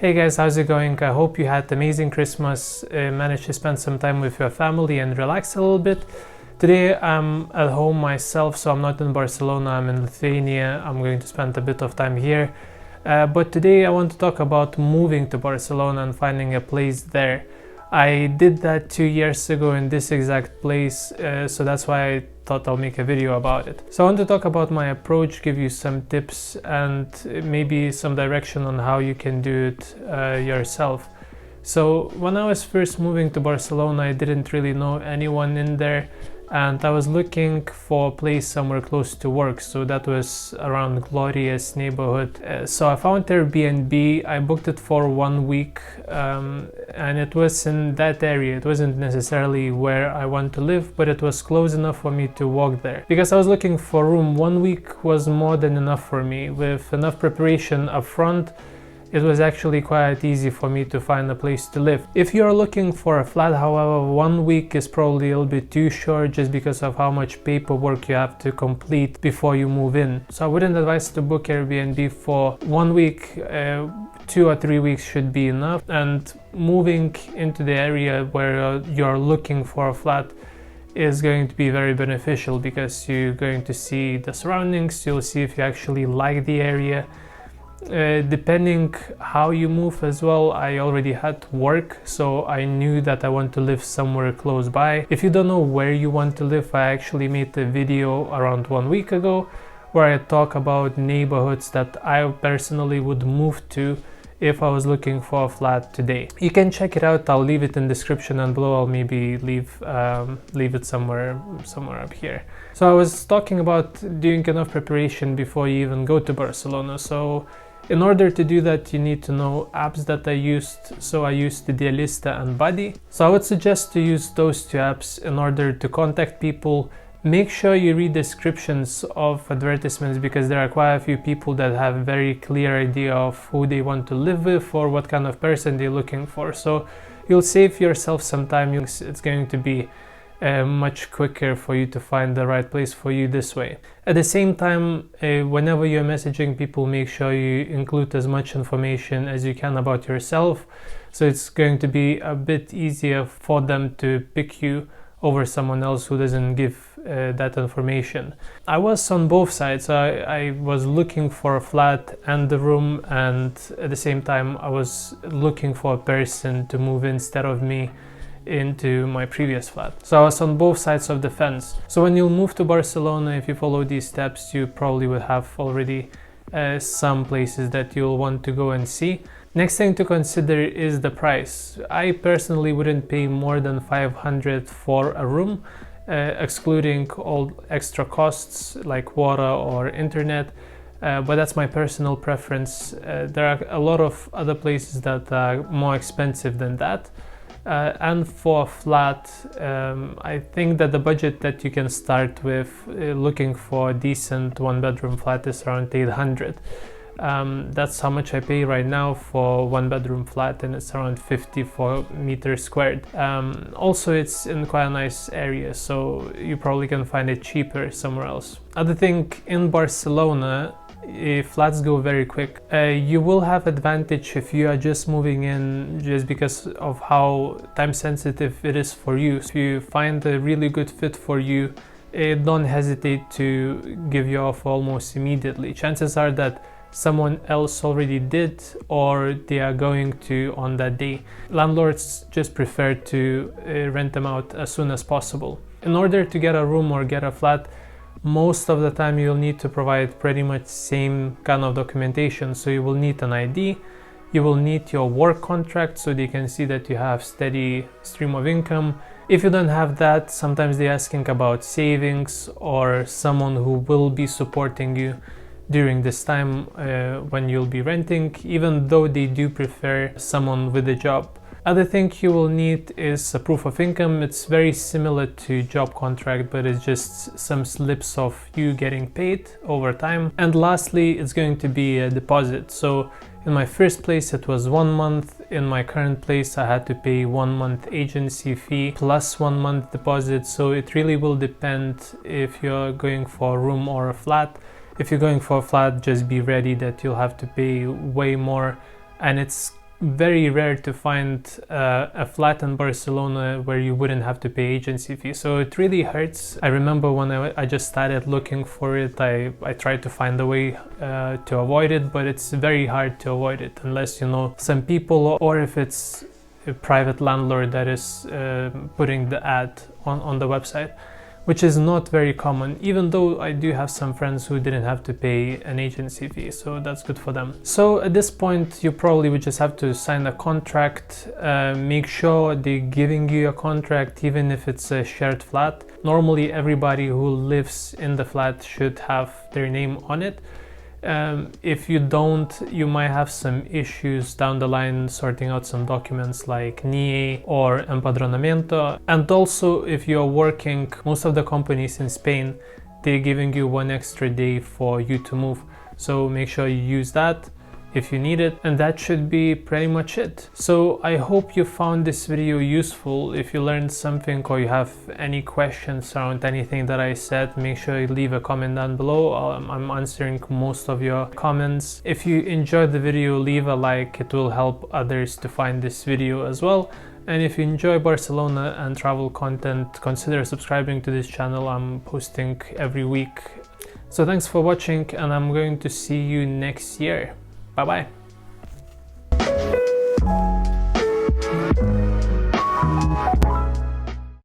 Hey guys, how's it going? I hope you had an amazing Christmas, managed to spend some time with your family and relax a little bit. Today I'm at home myself, so I'm not in Barcelona, I'm in Lithuania. I'm going to spend a bit of time here. But today I want to talk about moving to Barcelona and finding a place there. I did that 2 years ago in this exact place, so that's why I thought I'll make a video about it. So I want to talk about my approach, give you some tips and maybe some direction on how you can do it yourself. So when I was first moving to Barcelona, I didn't really know anyone in there, and I was looking for a place somewhere close to work, so that was around Glorious neighborhood. So I found Airbnb. I booked it for 1 week, and it was in that area. It wasn't necessarily where I want to live, but it was close enough for me to walk there. Because I was looking for a room, 1 week was more than enough for me. With enough preparation up front, it was actually quite easy for me to find a place to live. If you're looking for a flat, however, 1 week is probably a little bit too short just because of how much paperwork you have to complete before you move in. So I wouldn't advise to book Airbnb for 1 week. 2 or 3 weeks should be enough. And moving into the area where you're looking for a flat is going to be very beneficial because you're going to see the surroundings, you'll see if you actually like the area. Depending how you move as well, I already had work, so I knew that I want to live somewhere close by. If you don't know where you want to live, I actually made a video around 1 week ago where I talk about neighborhoods that I personally would move to if I was looking for a flat today. You can check it out. I'll leave it in the description, and below I'll maybe leave it somewhere up here. So I was talking about doing enough preparation before you even go to Barcelona. So in order to do that, you need to know apps that I used. So I used Idealista and Buddy. So I would suggest to use those two apps in order to contact people. Make sure you read descriptions of advertisements because there are quite a few people that have a very clear idea of who they want to live with or what kind of person they're looking for. So you'll save yourself some time. It's going to be much quicker for you to find the right place for you this way. At the same time, whenever you're messaging people, make sure you include as much information as you can about yourself, so it's going to be a bit easier for them to pick you over someone else who doesn't give that information. I was on both sides. I was looking for a flat and the room, and at the same time I was looking for a person to move instead of me into my previous flat. So I was on both sides of the fence. So when you'll move to Barcelona, if you follow these steps, you probably will have already some places that you'll want to go and see. Next thing to consider is the price. I personally wouldn't pay more than 500 for a room, excluding all extra costs like water or internet. But that's my personal preference. There are a lot of other places that are more expensive than that. And for a flat, I think that the budget that you can start with looking for a decent 1-bedroom flat is around 800. That's how much I pay right now for 1-bedroom flat, and it's around 54 meters squared. Also, it's in quite a nice area, so you probably can find it cheaper somewhere else. Other thing, in Barcelona, flats go very quick. You will have advantage if you are just moving in just because of how time sensitive it is for you. If you find a really good fit for you, don't hesitate to give your offer almost immediately. Chances are that someone else already did, or they are going to on that day. Landlords just prefer to rent them out as soon as possible. In order to get a room or get a flat, most of the time you'll need to provide pretty much same kind of documentation. So you will need an ID, you will need your work contract so they can see that you have steady stream of income. If you don't have that, sometimes they're asking about savings or someone who will be supporting you during this time when you'll be renting, even though they do prefer someone with a job. Other thing you will need is a proof of income. It's very similar to job contract, but it's just some slips of you getting paid over time. And lastly, it's going to be a deposit. So in my first place it was 1 month. In my current place I had to pay 1 month agency fee plus 1 month deposit. So it really will depend if you're going for a room or a flat. If you're going for a flat, just be ready that you'll have to pay way more, and it's very rare to find a flat in Barcelona where you wouldn't have to pay agency fee. So it really hurts. I remember when I just started looking for it, I tried to find a way to avoid it, but it's very hard to avoid it unless you know some people, or if it's a private landlord that is putting the ad on the website, which is not very common, even though I do have some friends who didn't have to pay an agency fee, so that's good for them. So at this point, you probably would just have to sign a contract, make sure they're giving you a contract, even if it's a shared flat. Normally, everybody who lives in the flat should have their name on it. If you don't, you might have some issues down the line sorting out some documents like NIE or empadronamiento. And also, if you're working, most of the companies in Spain, they're giving you 1 extra day for you to move. So make sure you use that if you need it, and that should be pretty much it. So I hope you found this video useful. If you learned something or you have any questions around anything that I said, make sure you leave a comment down below. I'm answering most of your comments. If you enjoyed the video, leave a like. It will help others to find this video as well. And if you enjoy Barcelona and travel content, consider subscribing to this channel. I'm posting every week. So thanks for watching, and I'm going to see you next year. Bye bye.